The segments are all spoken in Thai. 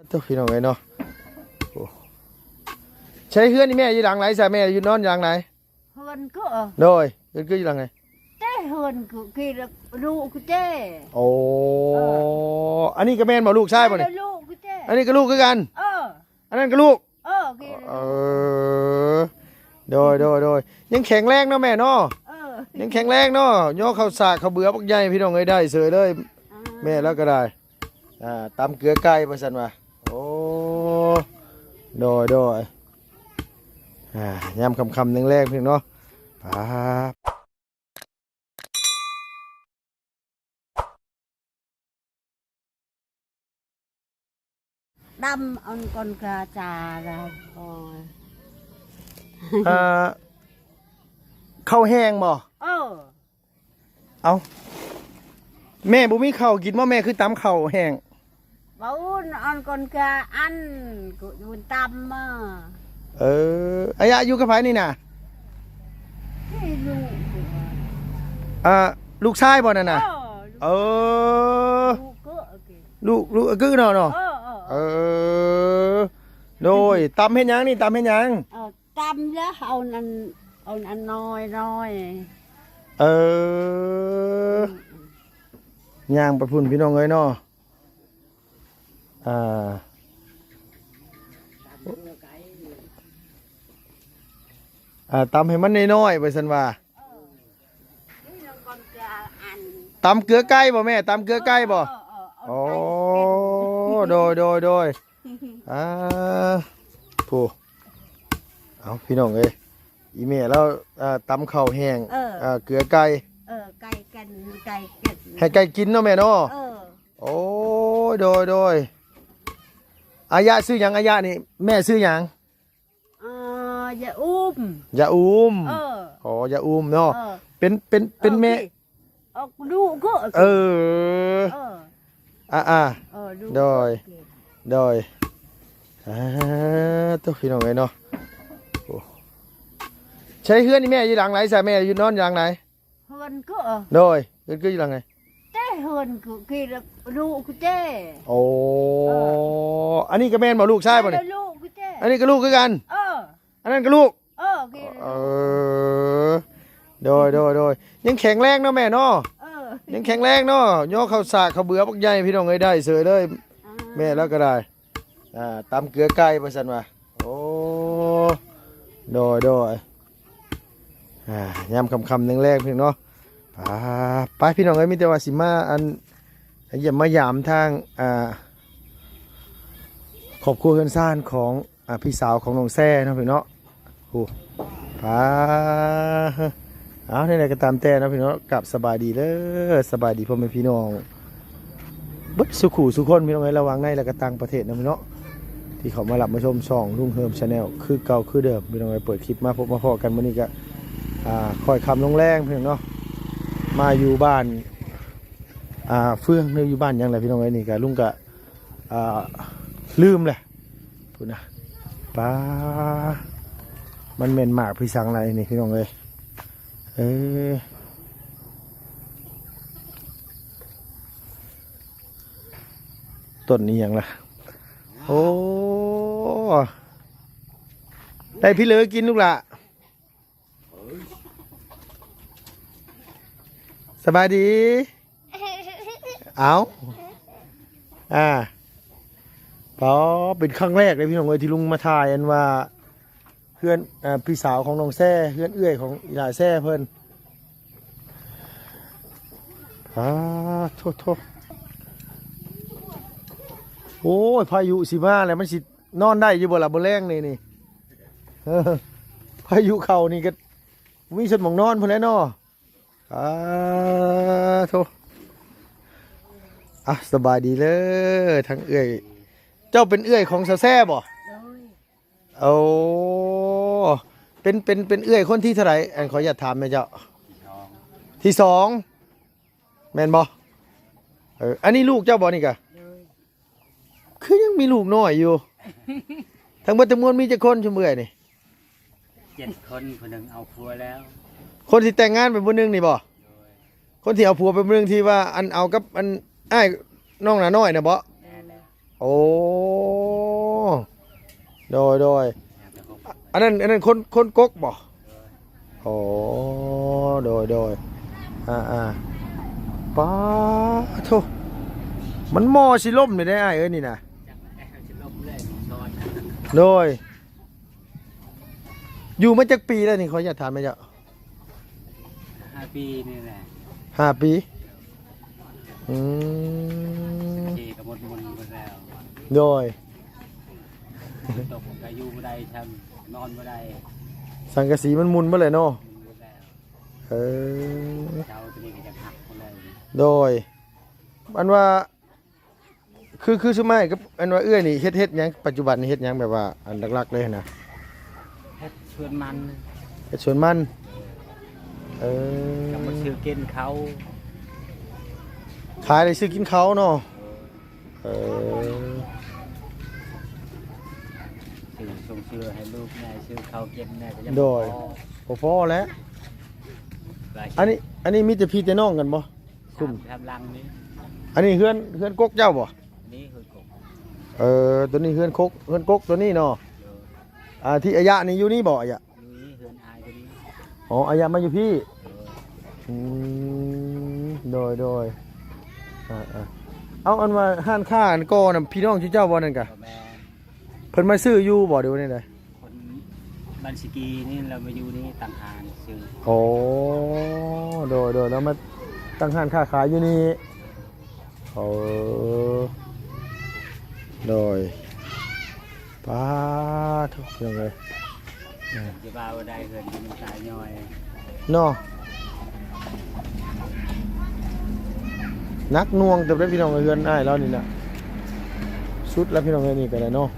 เจ้าพี่น้องเนาะใช้เฮือนนี่แม่อยู่หลังไหนใช่แม่อยู่นอนหลังไหนเฮือนก็โดยเฮือนก็อยู่หลังไหนเจ้เฮือนก็กี่ลูกเจ้โอ้อันนี้ก็แม่นบ่ลูกชายบ่เนี่ยลูกเจ้อันนี้ก็ลูกคือกันอันนั้นก็ลูกกี่โดยยังแข็งแรงเนาะแม่เนาะยังแข็งแรงเนาะย่อข้าวสากข้าวเบื่อปักใหญ่พี่น้องเอ้ยได้เสยเลยแม่แล้วก็ได้ตำเกลือไก่ประสันว่าโอ้โดยยำคำแรงๆเพียงเนาะดำอันก่อนกระจาเราข้าวแห้งบ่เอาแม่บุมีข้าวกินว่าแม่คือตำข้าวแห้งบ่อุ่นอันก่อนกระอันกูอยู่ตำอายะอยู่กับไผนี่น่ะลูกชายบ่นั่นน่ะลูกกึ่เนาะโดยตำเฮ็ดหยังนี่ตำเฮ็ดหยังตำแล้วเอาอันน้อยย่างไปพุ่นพี่น้องเอ้ยเนาะตำให้มันน้อยๆไปสันว่าตำเกลือไก่บ่แม่ตำเกลือไก่บ่โอ้โดยผู้เอาพี่น้องเอ้ยอีเมลแล้วตำข้าวแห้งเกลือไก่ไก่กันให้ไก่กินเนาะแม่เนาะโอ้โดยอายะซื้อหยังอายะนี่แม่ซื้อหยังอย่าอุ้มอย่าอุ้มเนาะเป็นแม่ลูกก็โดยตัวพี่น้องไงเนาะใช้เฮือนนี่แม่อยู่หลังไหนใช่แม่อยู่นอนหลังไหนเฮือนก็โดยเฮือนก็อยู่หลังไหนเจ้เฮือนก็กี่ลูกเจ้โอ้อันนี้ก็แม่นบ่ลูกชายบ่เนี่ยลูกเจ้อันนี้ก็ลูกคือกันอันนั้นก็ลูกโดยยังแข็งแรงเนาะแม่เนาะยังแข็งแรงเนาะย่อข้าวสากข้าวเบื่อปักใหญ่พี่น้องเอ้ยได้เสยเลยแม่แล้วก็ได้ตำเกลือไก่ประสันว่าโอ้โดยยำคำแรงๆเพียงเนาะไปพี่น้องเอ้ยมีแต่ว่าสิมาอันอย่ามายามทางครอบครัวเฮือนซ่านของพี่สาวของน้องแซ่เนาะพี่เนาะโอ้เอาในไหนก็ตามแต่นะพี่น้องกลับสบายดีเลยสบายดีพ่อแม่พี่น้องบึดสุขุสุคนพี่น้องเอ้ยระวังในและก็ต่างประเทศนะพี่น้องที่เขามาหลับมาชมช่องลุงเฮิมชาแนลคือเก่าคือเดิมพี่น้องเอ้ยเปิดคลิปมาพบมาพอกันวันนี้ก็คอยคำลงแรงพี่น้องเนาะมาอยู่บ้านเฟื่องเนื้ออยู่บ้านยังไงพี่น้องเอ้ยนี่ก็ลุงก็ลืมเลยพูดนะป้ามันเหม็นหมากพี่สังอะไรนี่พี่น้องเอ้ยต้นนี้ยังล่ะโอ้ได้พี่เหลือกินลูกละสบายดีเอาพอเป็นครั้งแรกเลยพี่น้องเอ้ยที่ลุงมาถ่ายอันว่าเพื่อนพี่สาวของน้องแซ่เพื่อนเอื้อยของอีหลาแซ่เพื่อนโทษโอ้ยพายุสิมาแล้วมันสินอนได้อยู่บ่ล่ะบ่แรงนี่พายุเข่านี่ก็มีชนหมองนอนพอแล้วเนาะโทษสบายดีเลยทั้งเอื้อยเจ้าเป็นเอื้อยของแซ่บ่โอ้เป็นเอื้อยคนที่เท่าไหร่ขออย่าถามแม่เจ้าที่สองแม่นบ่อันนี้ลูกเจ้าบ่นี่กะคือยังมีลูกน้อยอยู่ทั้งหมดทั้งมวลมีจักคนชั่วเมื่อยนี่7 คนคนหนึ่งเอาผัวแล้วคนที่แต่งงานเป็นผู้นึงนี่บ่คนที่เอาผัวเป็นผู้นึงที่ว่าอันเอากับอันอ้ายน้องน่ะน้อยน่ะบ่โอ้ โดย แต่ผม อันนั้นคนกกบ่โอ้โดยป้าโธ่มันมอสิล่มนี่ได้อ้ายเอ้ยนี่นะ จักแอบสิลบเลยนอน โดยอยู่มาจากปีแล้วนี่เขาอยากถามไหมเจ้า 5 ปีนี่แหละ 5 ปีอืม ทีก็หมดหมดแล้ว โดย ตกก็อยู่บ่ได้ทำนอนบ่ได้ สังกะสีมันมุนเมื่อไหร่เนาะ หมดแล้ว เออ เจ้าตัวนี้ก็จะหักหมดเลย โดยอันว่าคือสมัยกับอันว่าเอื้อนี่เฮ็ดหยังปัจจุบันนี่เฮ็ดหยังแบบว่าอันหลักๆเลยนะ เฮ็ดชวนมัน เฮ็ดสวนมันเอ ก็ อ บ่ซื้อกินเขา ขายได้ซื้อกินเขาเนาะเออ ซื้อส่งเชื่อให้ลูกแม่ซื้อเขาเก็บแม่ก็ยัง โดย พอ พอแล้ว หลาย อันนี้มีแต่พี่แต่น้องกันบ่ คุ้ม ทำรังนี้ อันนี้เฮือนกกเจ้าบ่ นี่คือกบ ตัวนี้เฮือนกกตัวนี้เนาะ เดี๋ยว ที่อายะนี่อยู่นี่บ่อายะ อยู่นี่เฮือนอายตัวนี้ อ๋ออายะมาอยู่พี่ เดี๋ยว อืมโดยเอาอันว่าห้านค้าอันก่อน่ะพี่น้องชื่อเจ้าบ่นั่นกะ พ่อแม่ เพิ่นมาซื้ออยู่บ่เดี๋ยวนี้ได้ คนบัญชีกีนี่เรามาอยู่นี่ต่างหากซื้อ โอ้โดยแล้วมาตั้งห้านค้าขายอยู่นี่โอ้โดยป้าทุกอย่างเลย จะบ้าว่าได้เฮือนมันตายย่อย เนาะนักหน่วงแต่ได้พี่น้องเฮือนอ้ายแล้วนี่นะสุดแล้วพี่น้องเอ้ยนี่ก็ได้เนาะ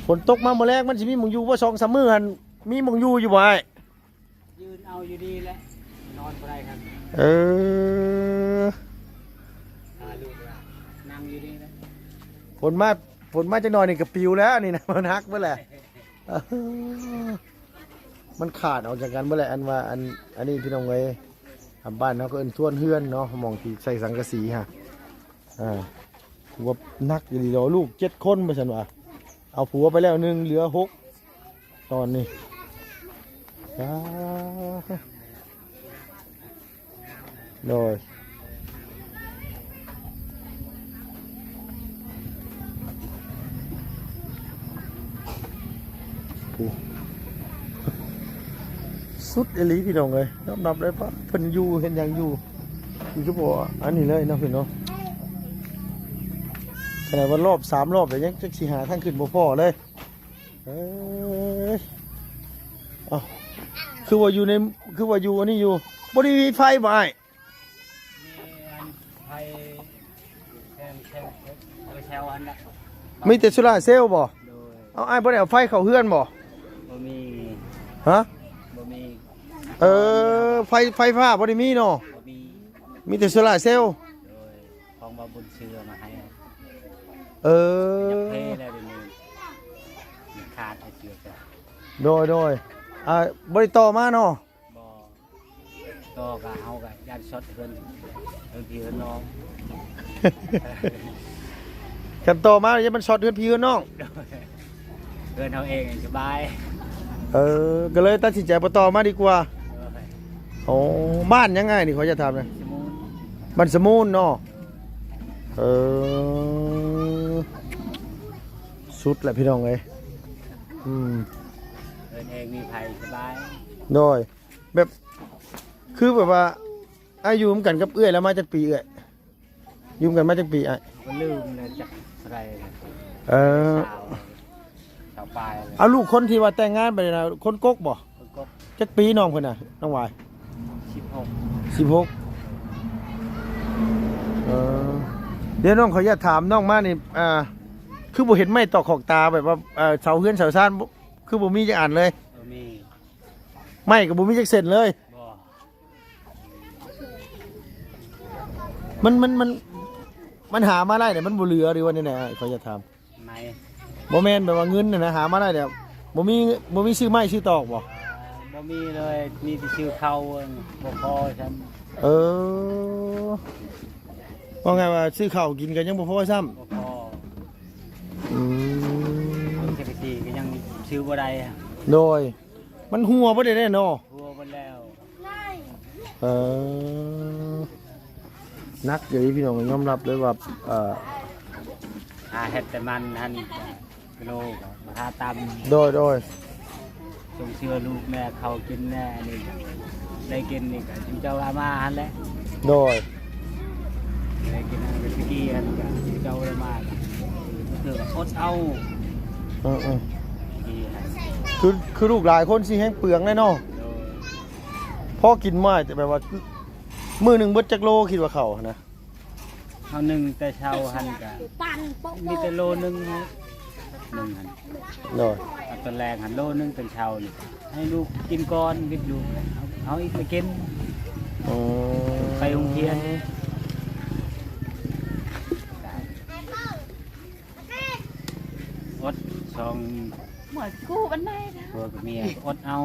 ฝนตกมาเมื่อแรกมันสิมีหมองอยู่ว่า2-3 มื้อหั่นมีหมองอยู่อยู่บ่อ้าย ยืนเอาอยู่ดีแหละนอนบ่ได้ครับ เออ ลูกว่านั่งอยู่ดีแหละ ฝนมาจักหน่อยนี่ก็ปิวแล้วนี่นะมันฮักเมื่อแหละมันขาดออกจากกันเมื่อไหร่อันว่าอันนี้พี่น้องเอ้ยทำบ้านเขาก็เอิ้นท่วนเฮือนเนาะหมองที่ใส่สังกะสีฮะว่านักอยู่ดีเนาะลูก7 คนมาฉันว่าเอาผัวไปแล้ว1เหลือ6ตอนนี้โดยสุดเอหลีพี่น้องเลยนับได้ปะเพิ่นอยู่เห็นยังอยู่ก็บอกว่าอันนี้เลยเนาะพี่น้องขนาดว่ารอบ3 รอบแต่ยังจะสิหาทางขึ้นบ่พอเลยอ้าวคือว่าอยู่อันนี้อยู่บ่ได้มีไฟบ่อ้าย มีอันไทยแช่อันละ มีแต่โซล่าร์เซลล์บ่ โดย เอาอ้ายบ่ได้เอาไฟเข้าเฮือนบ่ บ่มี ฮะ บ่มี ไฟฟ้าบ่ได้มีเนาะ บ่มี มีแต่โซล่าร์เซลล์ โดยของบาบุญเชื่อมาให้ เอ จะ อ เพแล้วเดี๋ยวนี้มันขาดไอ้เชือกอะ โดยบริต่อมาเนาะ บ่ก็เฮาก็ญาติช็อตเพิ่นพี่เพิ่นน้อง กันต่อมาอย่ามันช็อตเพื่อนพี่เพื่อนน้อง เพิ่นเฮาเองสบาย ก็เลยตัดสินใจบ่ต่อมาดีกว่า เออ โอ้บ้านยังไงนี่เขาจะทำนะ สมุน บ้านสมูนเนาะสุดแหละพี่น้องเอ้ย เพิ่นเองมีไผสบาย โดยแบบคือแบบว่าอายุมกันกับเอื้อยแล้วมาจากปีเอื้อยอยุ่มกันมาจากปีอ่ะ ก็ลืมเลยจักอะไรนะ สาวปลายเลย เอาลูกคนที่ว่าแต่งงานไปเลยนะคนกกบ่ คนก็ จักปีน้องเพิ่นน่ะน้องวาย 16 16เดี๋ยวน้องขออนุญาตถามน้องมานี่คือบ่เห็นไม้ตอกขอกตาแบบว่าเสาเฮือนเสาซ่านบ่คือบ่มีจักอันเลย มี ไม้ก็บ่มีจักเส้นเลย บ่ มันหามาได้แต่มันบ่เหลือหรือว่าแน่ๆขออนุญาตถาม ใน บ่แม่นแบบว่าเงินน่ะนะหามาได้แต่บ่มีชื่อไม้ชื่อตอกบ่ บ่มีเลยมีแต่ชื่อเขาบ่พอฉัน ว่าไงว่าซื้อข้าวกินกันยังบ่พอซ้ำ บ่พอ บ่ได้ โดยมันหัวบ่ได้แน่เนาะ หัวบ่แล้ว เออนักอยู่ที่พี่น้องยอมรับเลยว่าหาเฮ็ดแต่มันหันกิโลก็ราคาต่ำ โดยจงเชื่อลูกแม่เขากินแน่นี่ได้กินนี่ก็จิมเจ้าอามาหันแหละ โดย ได้กินอันเป็นสกี้อันก็จิมเจ้าอามาคืออดเอา เออ ดีฮะ คือลูกหลายคนสิแห้งเปลืองแน่เนาะ โดย พ่อกินมาแต่แบบว่ามื้อหนึงเบิดจักโลคิดว่าเขานะ เฮานึ่งแต่เช้าหันก็มีแต่โลนึงฮะนึงหัน โดย เอาตอนแรกหันโลนึงเป็นเช้านี่ให้ลูกกินก่อนวิดลูกเอาอีกไปกิน อ๋อ ไปโรงเรียนอดสอง หมดกูบันไดนะ ตัวกับเมียอดเอา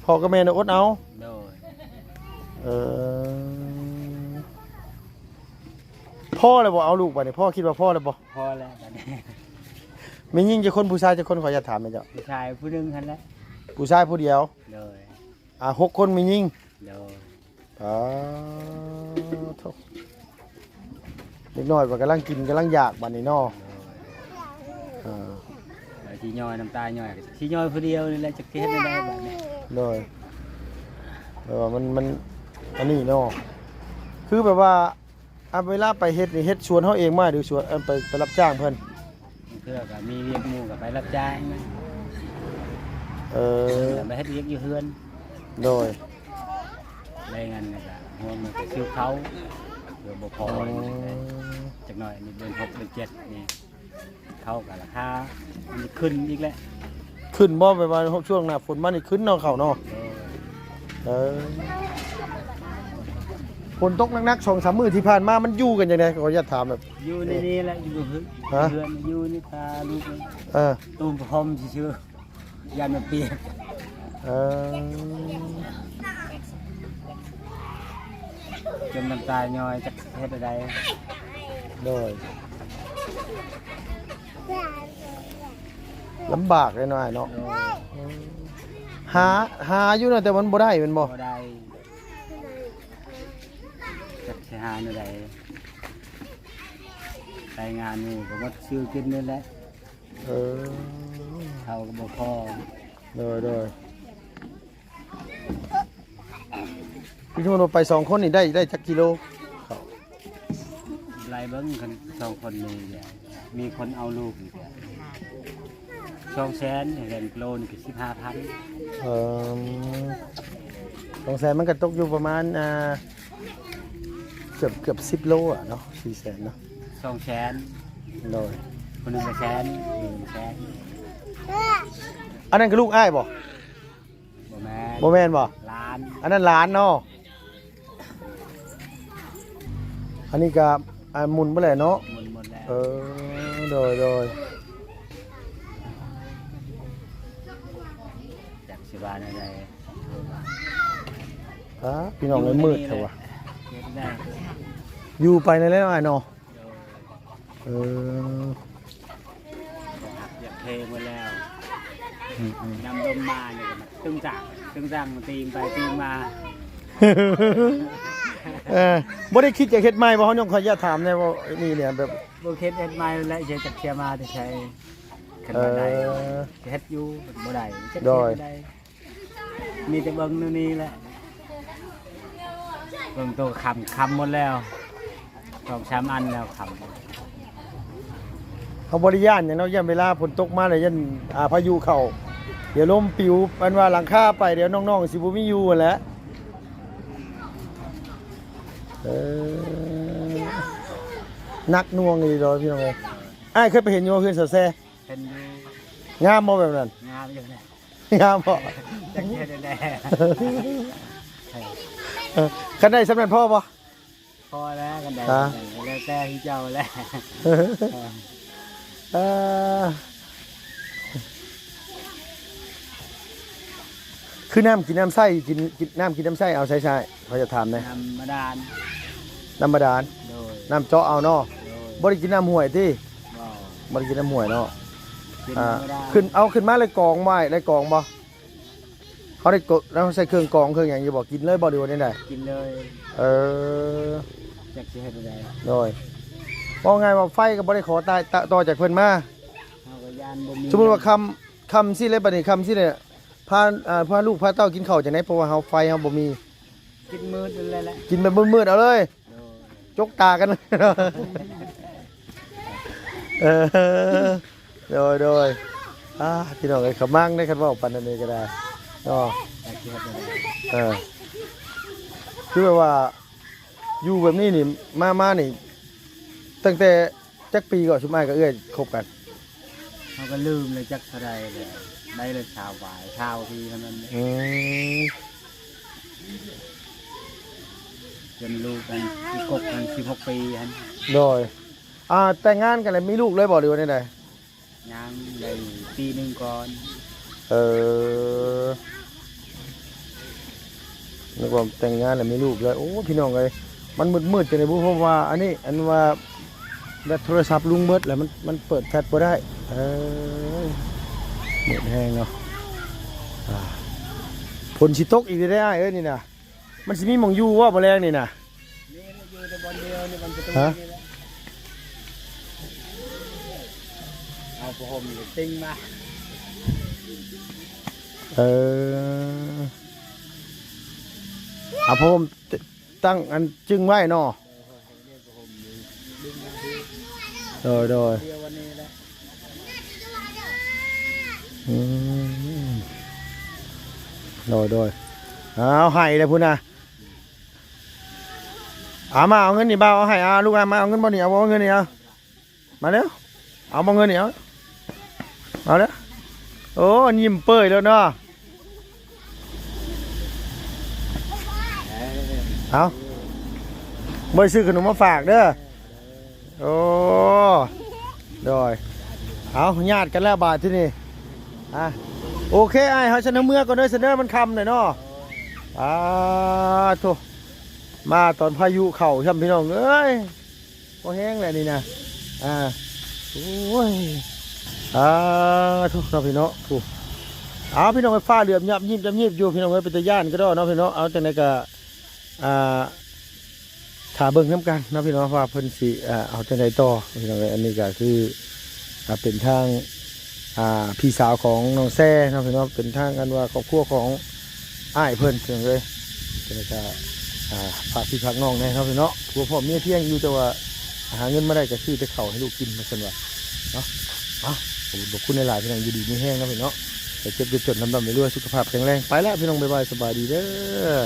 พ่อกับแม่น่ะอดเอา โดย เออพ่อเลยบ่เอาลูกไปนี่พ่อคิดว่าพ่อเลยบ่ พอแล้วบัดนี้ มียิ่งจะคนผู้ชายจะคนขออยากถามไหมเจ้า ผู้ชายผู้หนึงหันแหล้ว ผู้ชายผู้เดียว โดย 6 คนมียิ่ง โดย โถ่เด็กน้อยว่ากำลังกินกำลังอยากบัดนี้เนาะ แล้วที่ย่อยน้ำตาย่อยที่ย่อยผู้เดียวนี่แหละจะเฮ็ดได้บัดนี้ เลยมันอันนี้เนาะคือแบบว่าเวลาไปเฮ็ดนี่เฮ็ดชวนเฮาเองมาหรือชวนไปรับจ้างเพิ่น เพื่อก็มีเวียกหมู่ก็ไปรับจ้าง แล้วไปเฮ็ดเวียกอยู่เฮือน โดย ได้เงินก็หัวมันก็ซื้อเขาเดี๋ยวบ่พอจักหน่อยนี่เดือน6เดือน7นี่เขาก็ราคามันขึ้นอีกแล้ว ขึ้นบ่ไปว่าช่วงหน้าฝนมานี่ขึ้นเนาะเขาเนาะฝนตกหนักๆ 2-3 มื้อที่ผ่านมามันอยู่กันจังได๋ขออนุญาตถามแบบ อยู่ในนี้แหละอยู่เฮือนอยู่นี่ตาลูก ตุ้มพรมชื่อๆยันมันเปียกจนน้ำตาย่อยจักเฮ็ดอะไร โดยลำบากเลยเนาะเนาะหาอยู่เนาะแต่มันบ่ได้แม่นบ่ บ่ได้จักสิหาแนวใดรายงานนี่ก็บ่ซื้อกินนี่แหละเขาก็บ่พอ โดยพี่ชมไป2 คนนี่ได้จักกิโล ไล่เบิ่งกัน2 คนนี่เนี่ยมีคนเอาลูกอีก200,000เห็นโลนี่ก็15,000 200,000มันก็ตกอยู่ประมาณเกือบ10 โลอ่ะเนาะ 400,000 เนาะ 200,000 โดย คนหนึงก็100,000 อันนั้นคือลูกอ้ายบ่ บ่แม่น บ่แม่นบ่ ล้าน อันนั้นหลานเนาะอันนี้ก็หมุนบ่แหละเนาะ หมดแล้ว โดย จากสิบาอะไร พี่น้องเลยมืดเถอะวะ ได้ อยู่ไปในเล่นอะไรเนาะอยากเทหมดแล้วนำลมมาเนี่ยก็ตึงจังมันตีมไปตีมมา บ่ได้คิดจะเฮ็ดใหม่บ่เฮายังขออนุญาตถามแน่ว่านี่เนี่ยแบบ โบเคสเอ็ดไม้แล้วจะจับเชียร์มาจะใช้ขันบันไดจะเฮ็ดอยู่บ่ได้จะเฮ็ดได้มีแต่เบิ่งนู่นนี่แหละเบิ่งตัวคำหมดแล้ว2-3 อันแล้วคำ เขาบ่ได้ย่านหยังเนาะย่านเวลาฝนตกมาแล้วย่านพายุเข้าเดี๋ยวลมปิวมันว่าหลังคาไปเดี๋ยวน้องๆสิบ่มีอยู่นั่นแหละนักน่วงอีดอพี่น้องเอ้ยอ้ายเคยไปเห็นอยู่เฮือนเสาแซ่ เป็นอยู่ งามบ่แบบนั้น งามอยู่เนี่ย งามบ่ จักเฮ็ดได้ คันได้สำเร็จพ่อบ่ พอแล้วกันได้แล้วแต่ที่เจ้าแล้ว คือน้ำกินน้ำไส้กินน้ำกินน้ำไส้เอาใช่เขาจะถามนะ น้ำมาดาน น้ำบาดาล โดย น้ำเจาะเอาเนาะ โดย บ่ได้กินน้ำห้วยที่ บ่ บ่ได้กินน้ำห้วยเนาะ กิน อ่า ไม่ได้ ขึ้นมาเลยกองไว้ได้กองบ่เขาได้กดแล้วใส่เครื่องกองเครื่องอย่างอยู่บ่กินเลยบ่ดีกว่านี้ได้ กินเลย เออ จักสิเฮ็ดได้ โดยว่าไงว่าไฟก็บ่ได้ขอตายต่อจากเพิ่นมา เฮาก็ย่านบ่มี สมมุติว่าคำสิเลยบัดนี้คำสิเลยพาลูกพาเต้ากินข้าวจังได๋เพราะว่าเฮาไฟเฮาบ่มี กินมืดนั่นแหละ กินแบบมืดๆเอาเลย โดย จกตากันเลย เออโดยพี่น้องเอ้ยขมั่งได้คันเว้าปานนั้นนี่ก็ได้เนาะ จักสิเฮ็ดได้ เออคือแบบว่าอยู่แบบนี้นี่มานี่ตั้งแต่จักปีก่อนชุมอ้ายกับเอื้อยคบกัน เฮาก็ลืมเลยจักเท่าใดเลยได้เลยชาวบ่ายชาวทีเท่านั้นจนลูกกันอีกกบกัน16 ปีหั่น โดยแต่งงานกันแล้วมีลูกเลยบ่หรือว่าได ย่างได้ปีหนึงก่อน เออนึกว่าแต่งงานแล้วมีลูกเลยโอ้พี่น้องเอ้ยมันมืดๆจังเลยบ่เพราะว่าอันว่าแบตโทรศัพท์ลุงเบิดแล้วมันเปิดแฟลชบ่ได้มืดแห้งเนาะฝนสิตกอีกได้อ้ายเอ้ยนี่น่ะมันสิมีหม่องอยู่ว่าบ่แรงนี่น่ะ นี่อยู่แต่บอนเดียวนี่มันประตู ฮะ นี่แหละเอาผ้าห่มนี่ติ้งมา เอาผมตั้งอันจึงไว้เนาะโดย เดียววันนี้แหละ โดยเอาให้เลยพุ่นนะมาเอาเงินนี่บ่าวเอาให้ลูกมาเอาเงินบ่นี่เอาเงินนี่เอามาเร็วเอาบ่เงินนี่เอาเร็วโอ้ยิ้มเปื่อยแล้วเนาะเอาบ่ซื้อขนมมาฝากเด้อโอ้โดยเอาญาติกันแล้วบาทที่นี่โอเคไอ้เขาชนะเมื่อก่อนเลยเสนอมันคำหน่อยเนาะโถมาตอนพายุเข่าช่ำพี่น้องเอ้ยพอแห้งเลยนี่นะโอ้ยโถเราพี่น้องถูกพี่น้องไปฟ้าเหลือมยับยิบอยู่พี่น้องไปเป็นตะย่านก็ได้เนาะพี่น้องเอาจากไหนก็ถ่าเบิ่งน้ำกันนะพี่น้องว่าเพิ่นสิเอาจากไหนต่อพี่น้องอันนี้ก็คือเป็นทางพี่สาวของน้องแซ่นะพี่น้องเป็นทางกันว่าครอบครัวของอ้ายเพิ่นเพียงเลยเป็นการฝากพี่พักน้องนะครับพี่น้องผัวพ่อเมียเที่ยงอยู่แต่ว่าหาเงินมาได้ก็ซื้อแต่เข่าวให้ลูกกินมาสันว่าเนาะผมบอกคุณในหลายพี่น้องอยู่ดีไม่แห้งนะพี่น้องแต่เจ็บจนน้ำดำไปเรื่อยสุขภาพแข็งแรงไปแล้วพี่น้องบ๊ายบายสบายดีเด้อ